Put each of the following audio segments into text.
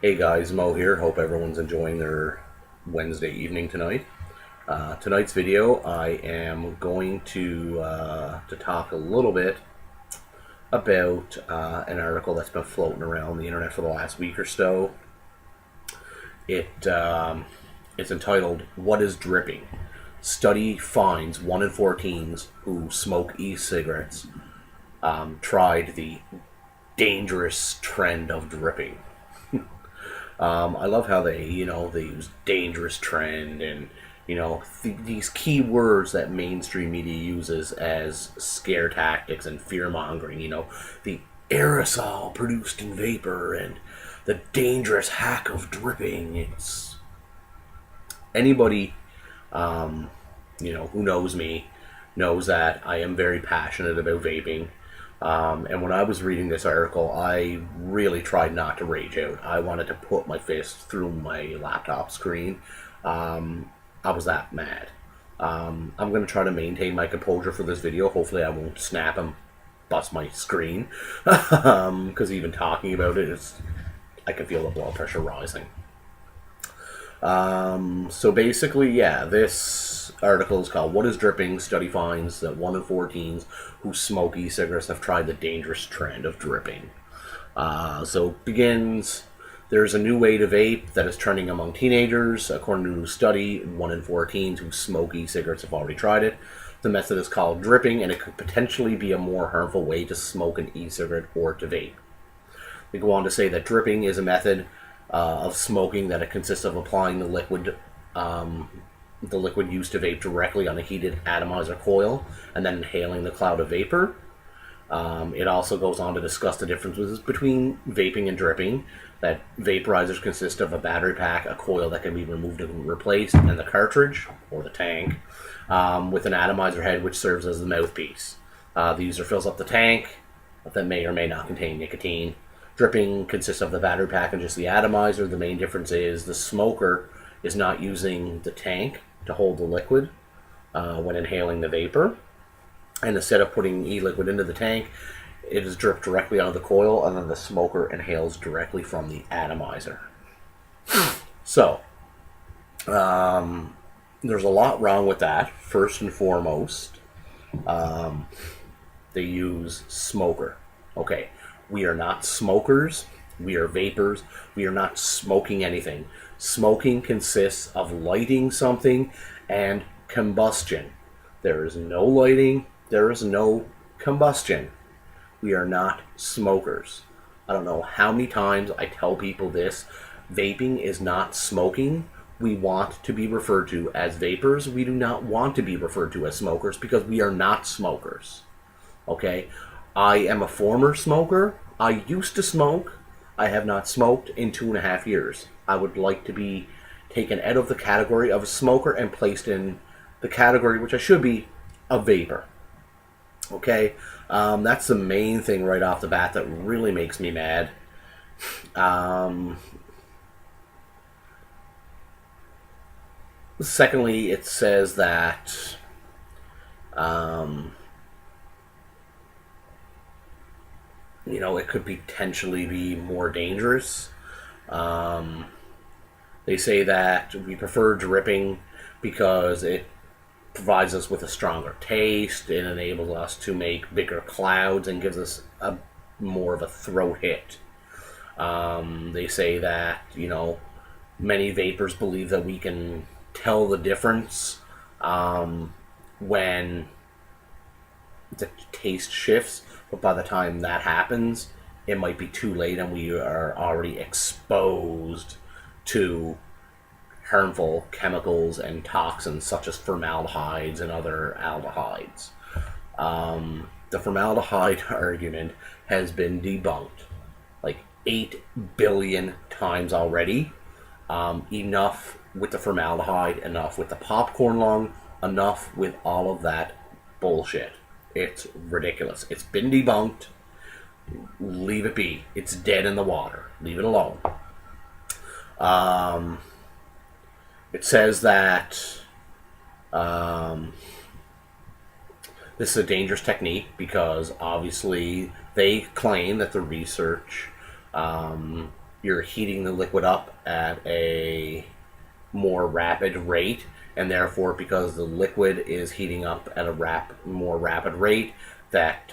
Hey guys, Mo here. Hope everyone's enjoying their Wednesday evening tonight. Tonight's video, I am going to talk a little bit about an article that's been floating around the internet for the last week or so. It's entitled "What is Dripping? Study finds 1 in 4 teens who smoke e-cigarettes tried the dangerous trend of dripping." I love how they use dangerous trend and, these key words that mainstream media uses as scare tactics and fear mongering. The aerosol produced in vapor and the dangerous hack of dripping. It's anybody, who knows me knows that I am very passionate about vaping. And when I was reading this article, I really tried not to rage out. I wanted to put my fist through my laptop screen. I was that mad. I'm going to try to maintain my composure for this video. Hopefully I won't snap and bust my screen. Because even talking about it, I can feel the blood pressure rising. So basically, yeah, this article is called "What is Dripping? Study finds that 1 in 4 teens who smoke e-cigarettes have tried the dangerous trend of dripping." So begins, there's a new way to vape that is trending among teenagers. According to a new study, 1 in 4 teens who smoke e-cigarettes have already tried it. The method is called dripping, and it could potentially be a more harmful way to smoke an e-cigarette or to vape. They go on to say that dripping is a method of smoking that it consists of applying the liquid used to vape directly on a heated atomizer coil and then inhaling the cloud of vapor. It also goes on to discuss the differences between vaping and dripping, that vaporizers consist of a battery pack, a coil that can be removed and replaced, and the cartridge, or the tank, with an atomizer head which serves as the mouthpiece. The user fills up the tank that may or may not contain nicotine. Dripping consists of the battery pack and just the atomizer. The main difference is the smoker is not using the tank to hold the liquid when inhaling the vapor. And instead of putting e-liquid into the tank, it is dripped directly onto the coil, and then the smoker inhales directly from the atomizer. So, there's a lot wrong with that. First and foremost, they use smoker. Okay. We are not smokers. We are vapors. We are not smoking anything. Smoking consists of lighting something and combustion. There is no lighting. There is no combustion. We are not smokers. I don't know how many times I tell people this. Vaping is not smoking. We want to be referred to as vapors. We do not want to be referred to as smokers because we are not smokers. Okay? I am a former smoker. I used to smoke. I have not smoked in 2.5 years. I would like to be taken out of the category of a smoker and placed in the category which I should be, a vapor. Okay? That's the main thing right off the bat that really makes me mad. Secondly, it says that it could potentially be more dangerous. They say that we prefer dripping because it provides us with a stronger taste. It enables us to make bigger clouds and gives us more of a throat hit. They say that, many vapors believe that we can tell the difference when the taste shifts, but by the time that happens, it might be too late and we are already exposed to harmful chemicals and toxins such as formaldehydes and other aldehydes. The formaldehyde argument has been debunked like 8 billion times already. Enough with the formaldehyde, enough with the popcorn lung, enough with all of that bullshit. It's ridiculous. It's been debunked. Leave it be. It's dead in the water. Leave it alone. It says that this is a dangerous technique because obviously they claim that the research you're heating the liquid up at a more rapid rate, and therefore, because the liquid is heating up at a more rapid rate, that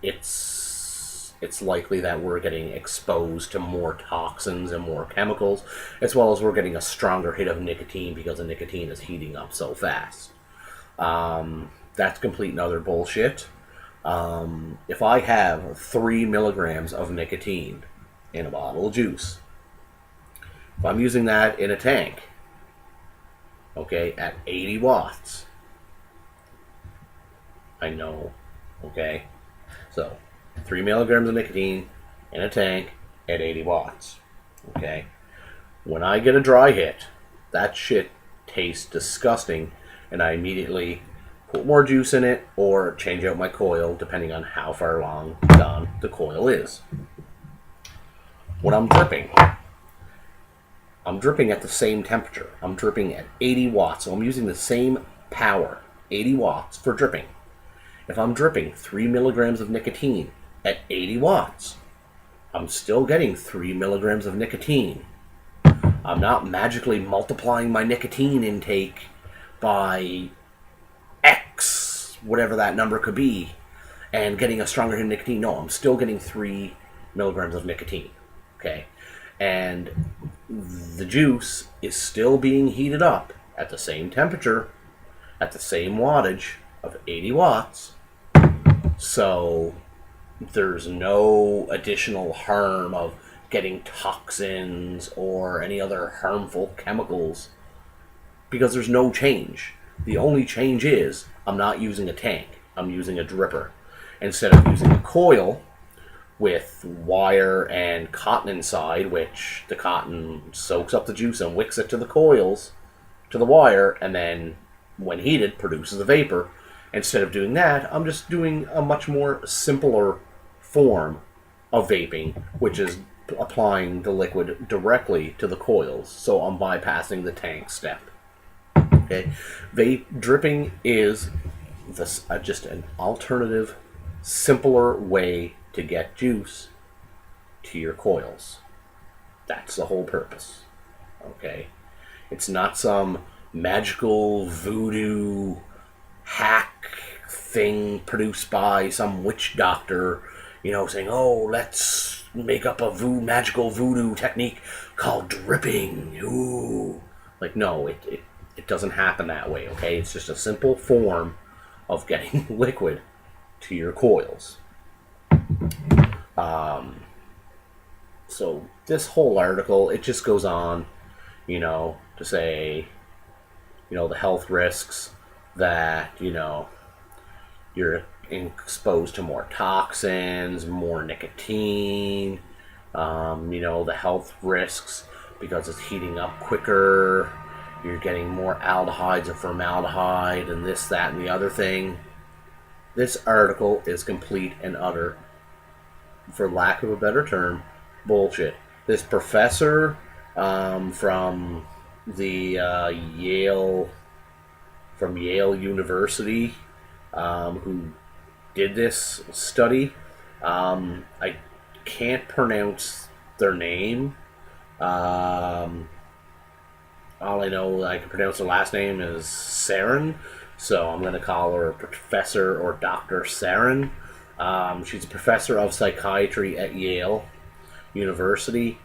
it's likely that we're getting exposed to more toxins and more chemicals, as well as we're getting a stronger hit of nicotine because the nicotine is heating up so fast. That's complete and utter bullshit. If I have 3 milligrams of nicotine in a bottle of juice, if I'm using that in a tank, okay, at 80 watts, I know, okay, so 3 milligrams of nicotine in a tank at 80 watts, okay. When I get a dry hit, that shit tastes disgusting, and I immediately put more juice in it or change out my coil depending on how far along gone the coil is. When I'm dripping at the same temperature. I'm dripping at 80 watts, so I'm using the same power, 80 watts, for dripping. If I'm dripping 3 milligrams of nicotine at 80 watts, I'm still getting 3 milligrams of nicotine. I'm not magically multiplying my nicotine intake by X, whatever that number could be, and getting a stronger hit of nicotine. No, I'm still getting 3 milligrams of nicotine. Okay? And the juice is still being heated up at the same temperature, at the same wattage of 80 watts. So there's no additional harm of getting toxins or any other harmful chemicals because there's no change. The only change is I'm not using a tank. I'm using a dripper. Instead of using a coil with wire and cotton inside, which the cotton soaks up the juice and wicks it to the coils, to the wire, and then when heated produces the vapor. Instead of doing that, I'm just doing a much more simpler form of vaping, which is applying the liquid directly to the coils. So I'm bypassing the tank step. Okay, vape dripping is just an alternative, simpler way to get juice to your coils. That's the whole purpose. Okay, it's not some magical voodoo hack thing produced by some witch doctor, saying, "Oh, let's make up a magical voodoo technique called dripping." Ooh, like no, it doesn't happen that way. Okay, it's just a simple form of getting liquid to your coils. So this whole article, it just goes on, to say, the health risks that, you're exposed to more toxins, more nicotine, the health risks because it's heating up quicker, you're getting more aldehydes and formaldehyde and this, that, and the other thing. This article is complete and utter, for lack of a better term, bullshit. This professor from Yale University, who did this study, I can't pronounce their name. All I know I can pronounce her last name is Sarin, so I'm going to call her Professor or Dr. Sarin. She's a professor of psychiatry at Yale University.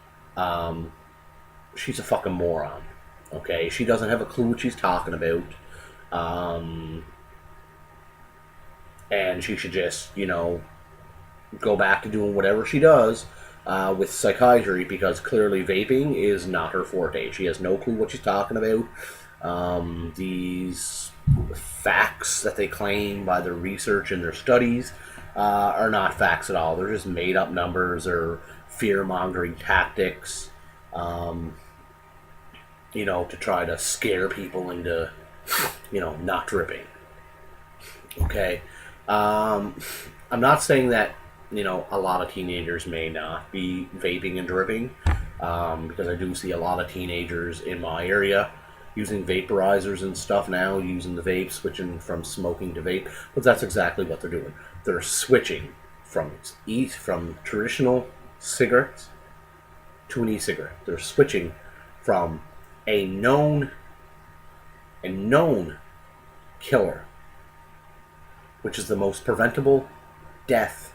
She's a fucking moron. Okay, she doesn't have a clue what she's talking about. And she should just, go back to doing whatever she does with psychiatry, because clearly vaping is not her forte. She has no clue what she's talking about. These facts that they claim by their research and their studies are not facts at all. They're just made up numbers or fear-mongering tactics, to try to scare people into, not dripping. Okay. I'm not saying that, a lot of teenagers may not be vaping and dripping, because I do see a lot of teenagers in my area using vaporizers and stuff now, using the vape, switching from smoking to vape, but that's exactly what they're doing. They're switching from traditional cigarettes to an e-cigarette. They're switching from a known killer, which is the most preventable death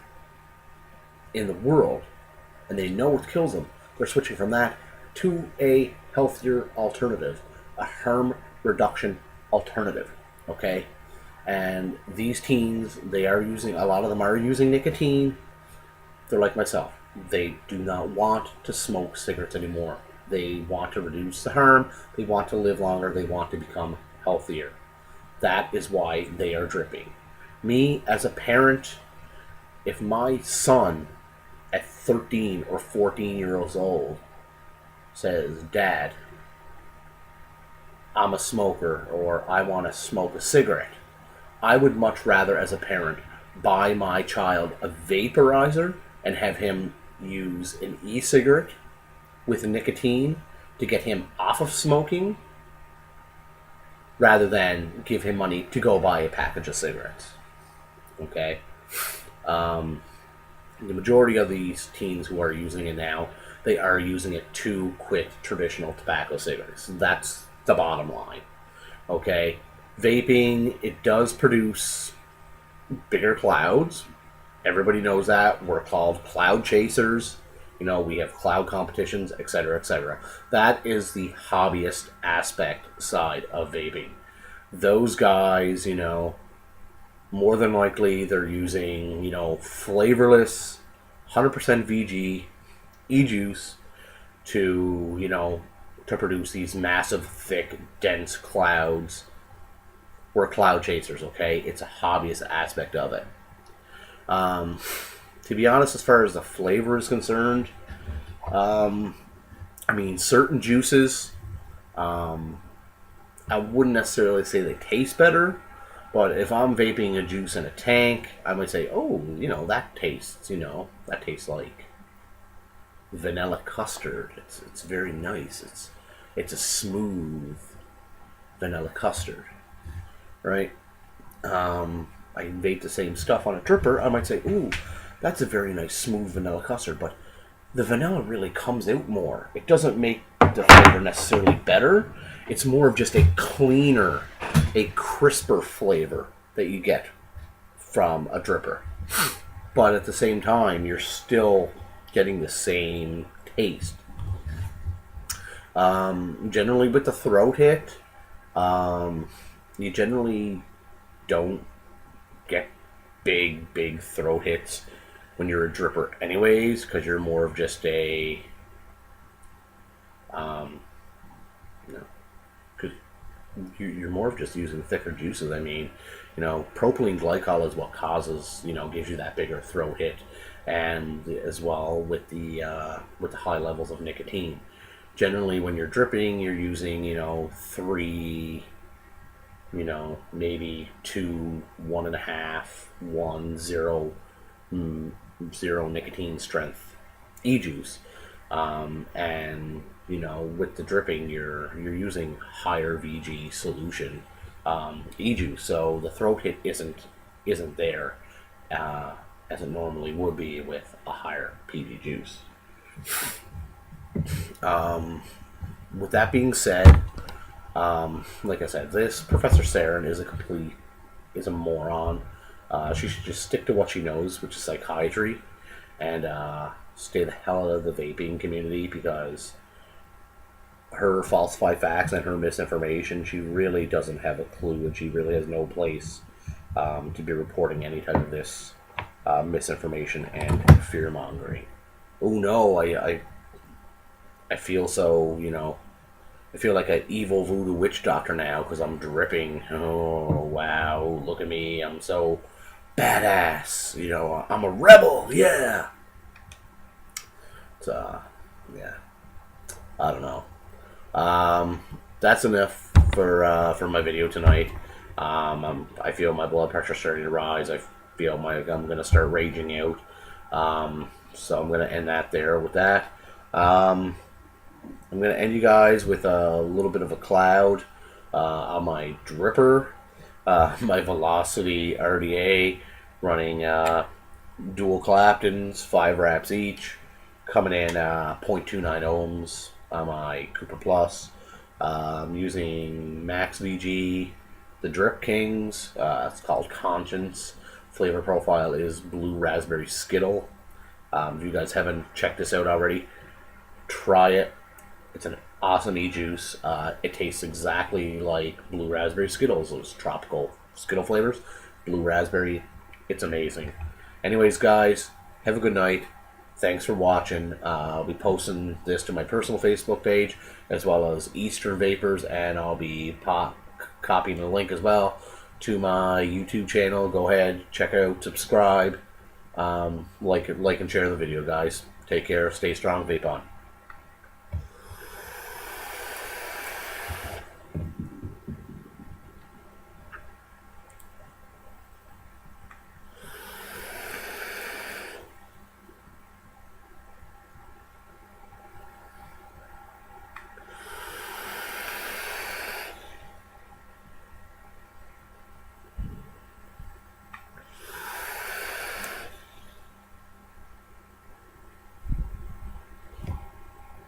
in the world, and they know it kills them. They're switching from that to a healthier alternative, a harm reduction alternative. Okay, and these teens, a lot of them are using nicotine. They're like myself. They do not want to smoke cigarettes anymore. They want to reduce the harm. They want to live longer. They want to become healthier. That is why they are dripping. Me, as a parent, if my son at 13 or 14 years old says, "Dad, I'm a smoker," or "I want to smoke a cigarette," I would much rather, as a parent, buy my child a vaporizer and have him use an e-cigarette with nicotine to get him off of smoking, rather than give him money to go buy a package of cigarettes. Okay? The majority of these teens who are using it now, they are using it to quit traditional tobacco cigarettes. That's the bottom line. Okay? Vaping, it does produce bigger clouds. Everybody knows that. We're called cloud chasers. We have cloud competitions, etc., etc. That is the hobbyist aspect side of vaping. Those guys, more than likely they're using, flavorless, 100% VG, e-juice to produce these massive, thick, dense clouds. We're cloud chasers, okay? It's a hobbyist aspect of it. To be honest, as far as the flavor is concerned, certain juices, I wouldn't necessarily say they taste better, but if I'm vaping a juice in a tank, I might say, oh, that tastes like vanilla custard. It's very nice. It's a smooth vanilla custard, right? I vape the same stuff on a dripper. I might say, ooh, that's a very nice smooth vanilla custard, but the vanilla really comes out more. It doesn't make the flavor necessarily better. It's more of just a cleaner, a crisper flavor that you get from a dripper. But at the same time, you're still getting the same taste. Generally with the throat hit, you generally don't get big throat hits when you're a dripper anyways, because you're more of just a because you're more of just using thicker juices. Propylene glycol is what causes, gives you that bigger throat hit, and as well with the high levels of nicotine. Generally when you're dripping, you're using 3, maybe 2, 1.5, 1, 0, 0 nicotine strength e-juice, and with the dripping you're using higher VG solution e-juice, so the throat hit isn't there as it normally would be with a higher PG juice. With that being said, like I said, this Professor Sarin is a moron. She should just stick to what she knows, which is psychiatry, and stay the hell out of the vaping community, because her falsified facts and her misinformation, she really doesn't have a clue, and she really has no place to be reporting any type of this misinformation and fear-mongering. Oh no, I feel so, I feel like an evil voodoo witch doctor now because I'm dripping. Oh, wow, look at me. I'm so badass. I'm a rebel. Yeah. Yeah. I don't know. That's enough for my video tonight. I feel my blood pressure starting to rise. I feel I'm going to start raging out. So I'm going to end that there with that. I'm going to end you guys with a little bit of a cloud on my dripper, my Velocity RDA running dual Claptons, 5 wraps each. coming in 0.29 ohms on my Cooper Plus. Using Max VG, the Drip Kings. It's called Conscience. Flavor profile is Blue Raspberry Skittle. If you guys haven't checked this out already, try it. It's an awesome e-juice. It tastes exactly like Blue Raspberry Skittles, those tropical Skittle flavors. Blue Raspberry, it's amazing. Anyways, guys, have a good night. Thanks for watching. I'll be posting this to my personal Facebook page as well as Eastern Vapors, and I'll be copying the link as well to my YouTube channel. Go ahead, check out, subscribe, like and share the video, guys. Take care, stay strong, vape on.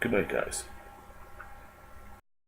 Good night, guys.